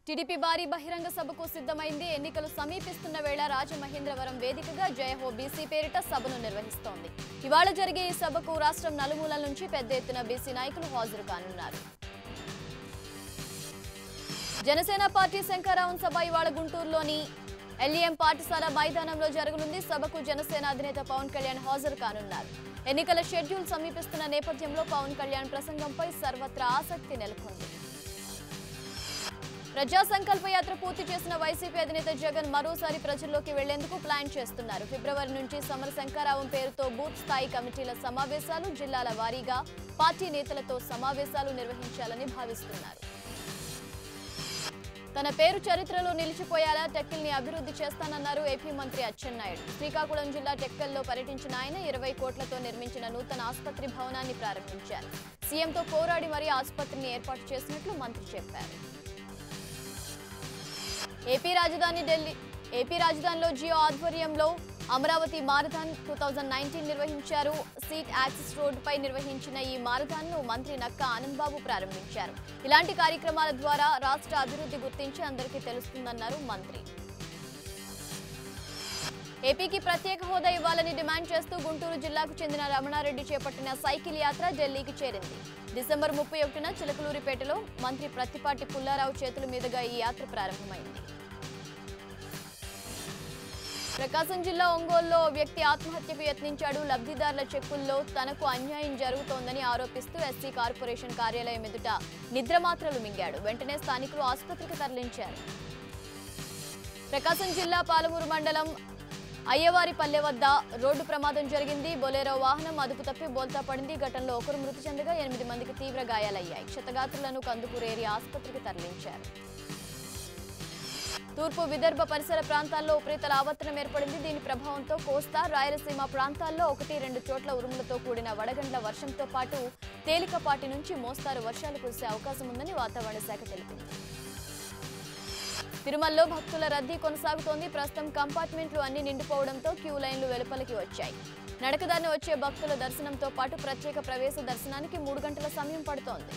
TDP భారీ బహిరంగ సభకు సిద్ధమైంది. ఎన్నికలు సమీపిస్తున్న వేళ రాజమహేంద్రవరం వేదికగా జయహో బీసీ పేరిట సభను నిర్వహిస్తోంది. ఇవాళ జరిగే ఈ సభకు రాష్ట్రం నలుమూలల నుంచి పెద్ద ఎత్తున బీసీ నాయకులు హాజరు కానున్నారు. జనసేన పార్టీ శంకరరావు సభ ఇవాళ గుంటూరులోని ఎల్ఈఎం పాఠశాల మైదానంలో జరగనుంది. సభకు జనసేన అధినేత పవన్ కళ్యాణ్ హాజరు కానున్నారు. ఎన్నికల షెడ్యూల్ సమీపిస్తున్న నేపథ్యంలో పవన్ కళ్యాణ్ ప్రసంగంపై సర్వత్రా ఆసక్తి నెలకొంది. ప్రజా సంకల్ప యాత్ర పూర్తి చేసిన వైసీపీ అధినేత జగన్ మరోసారి ప్రజల్లోకి వెళ్లేందుకు ప్లాన్ చేస్తున్నారు. ఫిబ్రవరి నుంచి సమర శంకరరావు పేరుతో బూత్ స్థాయి కమిటీల సమావేశాలు, జిల్లాల వారీగా పార్టీ నేతలతో సమావేశాలు నిర్వహించాలని భావిస్తున్నారు. తన పేరు చరిత్రలో నిలిచిపోయేలా టెక్కల్ని అభివృద్ధి చేస్తానన్నారు ఏపీ మంత్రి అచ్చెన్నాయుడు. శ్రీకాకుళం జిల్లా టెక్కల్లో పర్యటించిన ఆయన 20 కోట్లతో నిర్మించిన నూతన ఆసుపత్రి భవనాన్ని ప్రారంభించారు. సీఎంతో పోరాడి మరీ ఆసుపత్రిని ఏర్పాటు చేసినట్లు మంత్రి చెప్పారు. ఏపీ రాజధానిలో జియో ఆధ్వర్యంలో అమరావతి మారథాన్ 2019 నిర్వహించారు. సీట్ యాక్సెస్ రోడ్డుపై నిర్వహించిన ఈ మారథాన్ ను మంత్రి నక్కా ఆనందబాబు ప్రారంభించారు. ఇలాంటి కార్యక్రమాల ద్వారా రాష్ట్ర అభివృద్ధి గుర్తించి అందరికీ తెలుస్తుందన్నారు మంత్రి. ఏపీకి ప్రత్యేక హోదా ఇవ్వాలని డిమాండ్ చేస్తూ గుంటూరు జిల్లాకు చెందిన రమణారెడ్డి చేపట్టిన సైకిల్ యాత్ర ఢిల్లీకి చేరింది. డిసెంబర్ 31న చిలకలూరిపేటలో మంత్రి ప్రత్తిపాటి పుల్లారావు చేతుల మీదుగా ఈ యాత్ర ప్రారంభమైంది. ప్రకాశం జిల్లా ఒంగోలులో వ్యక్తి ఆత్మహత్యకు యత్నించాడు. లబ్ధిదారుల చెక్కుల్లో తనకు అన్యాయం జరుగుతోందని ఆరోపిస్తూ ఎస్సీ కార్పొరేషన్ కార్యాలయం ఎదుట నిద్రమాత్రలు మింగాడు. వెంటనే స్థానికులు ఆసుపత్రికి తరలించారు. ప్రకాశం జిల్లా పాలమూరు మండలం అయ్యవారిపల్లె వద్ద రోడ్డు ప్రమాదం జరిగింది. బొలెరో వాహనం అదుపు తప్పి బోల్తా పడింది. ఘటనలో ఒకరు మృతి చెందగా 8 మందికి తీవ్ర గాయాలయ్యాయి. క్షతగాత్రులను కందుకూరు ఏరియా ఆసుపత్రికి తరలించారు. తూర్పు విదర్భ పరిసర ప్రాంతాల్లో ఉపరితల ఆవర్తనం ఏర్పడింది. దీని ప్రభావంతో కోస్తా, రాయలసీమ ప్రాంతాల్లో 1-2 చోట్ల ఉరుములతో కూడిన వడగండ్ల వర్షంతో పాటు తేలికపాటి నుంచి మోస్తారు వర్షాలు కురిసే అవకాశం ఉందని వాతావరణ శాఖ తెలిపింది. తిరుమలలో భక్తుల రద్దీ కొనసాగుతోంది. ప్రస్తుతం కంపార్ట్మెంట్లు అన్ని నిండిపోవడంతో క్యూ లైన్లు వెలుపలికి వచ్చాయి. నడకదారిన వచ్చే భక్తుల దర్శనంతో పాటు ప్రత్యేక ప్రవేశ దర్శనానికి 3 గంటల సమయం పడుతోంది.